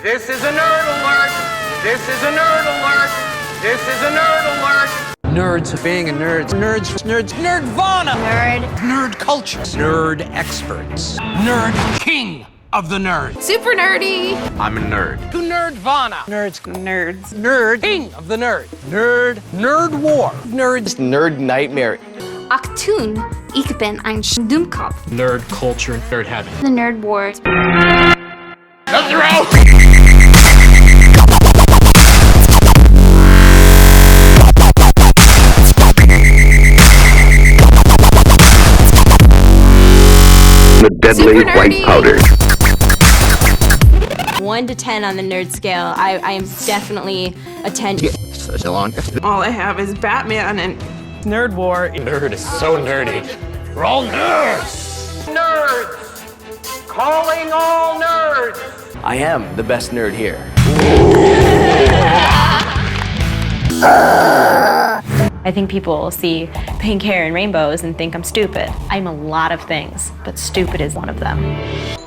This is a nerd alert. This is a nerd alert. This is a nerd alert. Nerds, being a nerd. Nerds, nerdvana. Nerd. Nerd culture. Nerd experts. Nerd king of the nerd. Super nerdy. I'm a nerd. To nerdvana. Nerds. Nerds. Nerd king of the nerd. Nurdwour. Nerds. Nerd nightmare. Achtung, ich bin ein Dummkopf. Nerd culture, nerd heaven. The nurdwour. The deadly white powder. 1 to 10 on the nerd scale. I am definitely a 10. All I have is Batman and Nurdwour. Nerd is so nerdy. We're all nerds. Nerds. Calling all nerds. I am the best nerd here. I think people see pink hair and rainbows and think I'm stupid. I'm a lot of things, but stupid is one of them.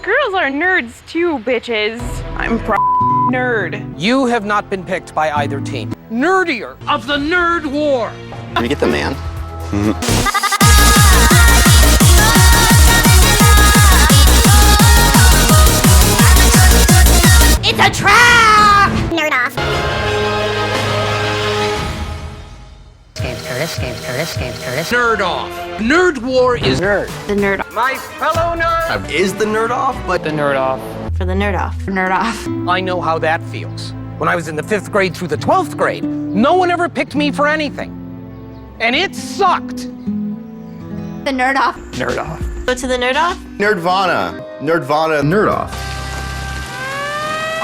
girls are nerds too, bitches. I'm nerd. You have not been picked by either team. Nerdier of the nerd war. Can you get the man? It's a trap! Nurdarf. Nerd off. Nerd war is nerd. The nerd My fellow nerds. Is the nerd off? But the nerd off. For the nerd off. nerd off. I know how that feels. When I was in the 5th grade through the 12th grade, no one ever picked me for anything. And it sucked. The nerd off. Nerd off. Go to the nerd off? Nerdvana. Nerdvana. Nerd off.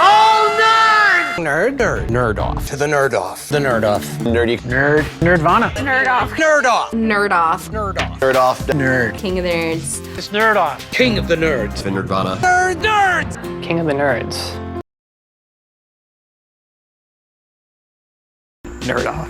Oh, nerd! Nerd off. To the nerd off. The nerd off. Nerdy. Nerdvana. Nerd off. Nerd off. Nerd off. Nerd off. Nerd off. Nerd. King of the nerds. It's nerd off. King of the nerds. Nerdvana. Nerds! King of the nerds. Nerd off.